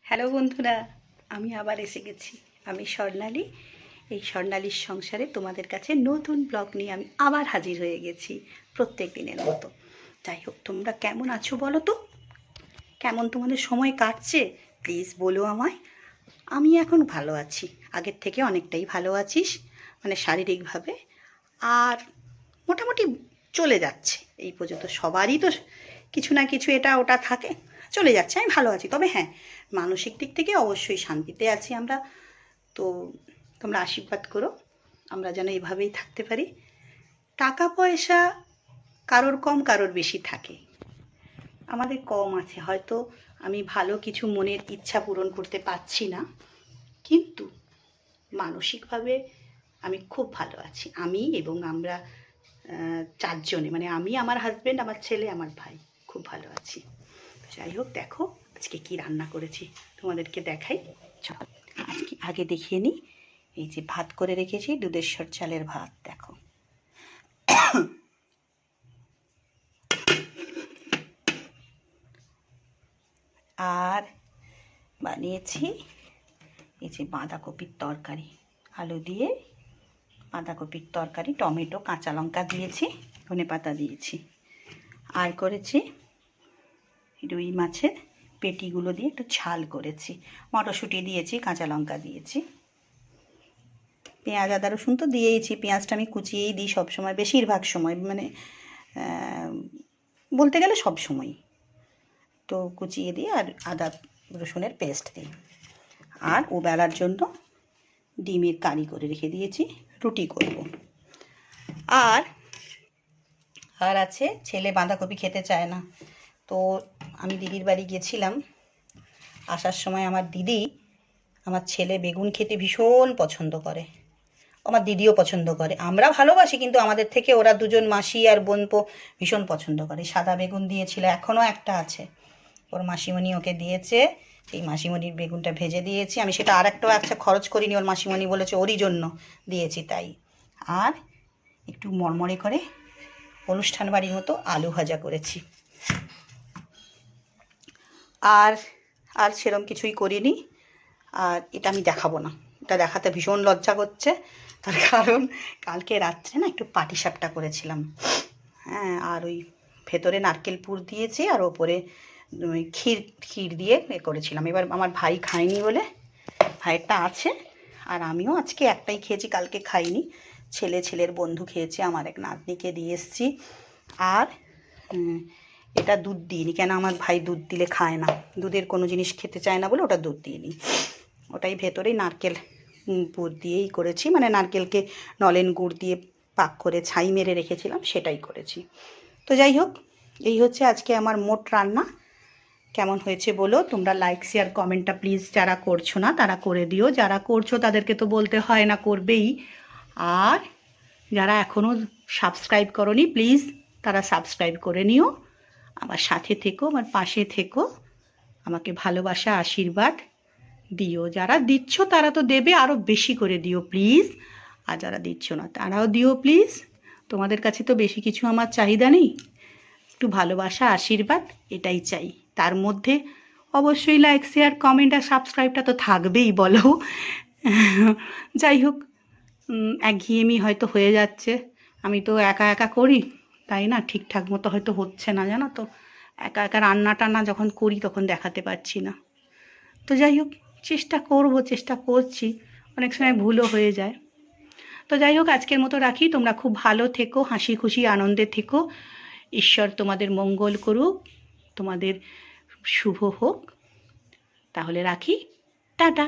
Hello বন্ধুরা, আমি আবার এসে গেছি। আমি স্বর্ণালী। এই স্বর্ণালীর সংসারে তোমাদের কাছে নতুন ব্লগ নিয়ে আমি আবার হাজির হয়ে গেছি, প্রত্যেক দিনের মতো। যাই হোক, তোমরা কেমন আছো বলো তো? কেমন তোমাদের সময় কাটছে প্লিজ বলো আমায়। আমি এখন ভালো আছি, আগের থেকে অনেকটাই ভালো আছিস, মানে শারীরিকভাবে। আর মোটামুটি চলে যাচ্ছে এই পর্যন্ত। সবারই তো কিছু না কিছু এটা ওটা থাকে, চলে যাচ্ছে। আমি ভালো আছি, তবে হ্যাঁ, মানসিক দিক থেকে অবশ্যই শান্তিতে আছি আমরা। তো তোমরা আশীর্বাদ করো আমরা যেন এইভাবেই থাকতে পারি। টাকা পয়সা কারোর কম কারোর বেশি থাকে, আমাদের কম আছে হয়তো। আমি ভালো কিছু মনের ইচ্ছা পূরণ করতে পারছি না, কিন্তু মানসিকভাবে আমি খুব ভালো আছি। আমি এবং আমরা চারজনে, মানে আমি, আমার হাজব্যান্ড, আমার ছেলে, আমার ভাই, খুব ভালো আছি। যাই হোক, দেখো আজকে কি রান্না করেছি তোমাদেরকে দেখাই। আজকে আগে দেখিয়ে নিই। এই যে ভাত করে রেখেছি, দুধেশ্বর চালের ভাত, দেখো। আর বানিয়েছি এই যে বাঁধাকপির তরকারি, আলু দিয়ে বাঁধাকপির তরকারি, টমেটো, কাঁচা লঙ্কা দিয়েছি, ধনেপাতা দিয়েছি। আর করেছি রুই মাছের পেটিগুলো দিয়ে একটু ঝাল করেছি, মটরশুঁটি দিয়েছি, কাঁচা লঙ্কা দিয়েছি, পেঁয়াজ আদা রসুন তো দিয়েইছি। পেঁয়াজটা আমি কুচিয়েই দিই সবসময়, বেশিরভাগ সময়, মানে বলতে গেলে সব সময় তো কুচিয়ে দিই, আর আদা রসুনের পেস্ট দিই। আর ও বেলার জন্য ডিমের কারি করে রেখে দিয়েছি, রুটি করব। আর আর আছে, ছেলে বাঁধাকপি খেতে চায় না, তো আমি দিদির বাড়ি গেছিলাম। আসার সময় আমার দিদি, আমার ছেলে বেগুন খেতে ভীষণ পছন্দ করে, আমার দিদিও পছন্দ করে, আমরা ভালোবাসি, কিন্তু আমাদের থেকে ওরা দুজন, মাসি আর বোনপো, ভীষণ পছন্দ করে। সাদা বেগুন দিয়েছিল, এখনও একটা আছে, ওর মাসিমণি ওকে দিয়েছে। সেই মাসিমণির বেগুনটা ভেজে দিয়েছি আমি, সেটা আর একটাও একটা খরচ করিনি, ওর মাসিমণি বলেছে ওরই জন্য দিয়েছি তাই। আর একটু মরমরে করে অনুষ্ঠান বাড়ির মতো আলু ভাজা করেছি। আর আর সেরকম কিছুই করিনি। আর এটা আমি দেখাবো না, এটা দেখাতে ভীষণ লজ্জা করছে, তার কারণ কালকে রাত্রে না একটু পাটিসাপটা করেছিলাম। হ্যাঁ, আর ওই ভেতরে নারকেল পুর দিয়েছি, আর ওপরে ওই ক্ষীর দিয়ে করেছিলাম। এবার আমার ভাই খায়নি বলে, ভাইয়েরটা আছে, আর আমিও আজকে একটাই খেয়েছি, কালকে খাইনি। ছেলের বন্ধু খেয়েছে, আমার এক নাতনিকে দিয়ে এসেছি। আর এটা দুধ দিইনি, কেন আমার ভাই দুধ দিলে খায় না, দুধের কোনো জিনিস খেতে চায় না বলে ওটা দুধ দিইনি। ওটাই ভেতরেই নারকেল পুর দিয়েই করেছি, মানে নারকেলকে নলেন গুড় দিয়ে পাক করে ছাই মেরে রেখেছিলাম, সেটাই করেছি। তো যাই হোক, এই হচ্ছে আজকে আমার মোট রান্না। কেমন হয়েছে বলো তোমরা। লাইক শেয়ার কমেন্টটা প্লিজ যারা করছো না তারা করে দিও, যারা করছো তাদেরকে তো বলতে হয় না, করবেই। আর যারা এখনও সাবস্ক্রাইব করোনি প্লিজ তারা সাবস্ক্রাইব করে নিও, আমার সাথে থেকো, আমার পাশে থেকো, আমাকে ভালোবাসা আশীর্বাদ দিও। যারা দিচ্ছ তারা তো দেবে, আরও বেশি করে দিও প্লিজ। আর যারা দিচ্ছ না তারাও দিও প্লিজ। তোমাদের কাছে তো বেশি কিছু আমার চাহিদা নেই, একটু ভালোবাসা আশীর্বাদ এটাই চাই। তার মধ্যে অবশ্যই লাইক শেয়ার কমেন্ট আর সাবস্ক্রাইবটা তো থাকবেই বলো। যাই হোক, একঘেয়েমি হয়তো হয়ে যাচ্ছে, আমি তো একা একা করি, তাই না, ঠিকঠাক মতো হয়তো হচ্ছে না, জানো তো। একা একা রান্না টান্না যখন করি তখন দেখাতে পারছি না। তো যাই হোক, চেষ্টা করছি, অনেক সময় ভুলও হয়ে যায়। তো যাই হোক, আজকের মতো রাখি। তোমরা খুব ভালো থেকো, হাসি খুশি আনন্দে থেকো, ঈশ্বর তোমাদের মঙ্গল করুক, তোমাদের শুভ হোক। তাহলে রাখি, টাটা।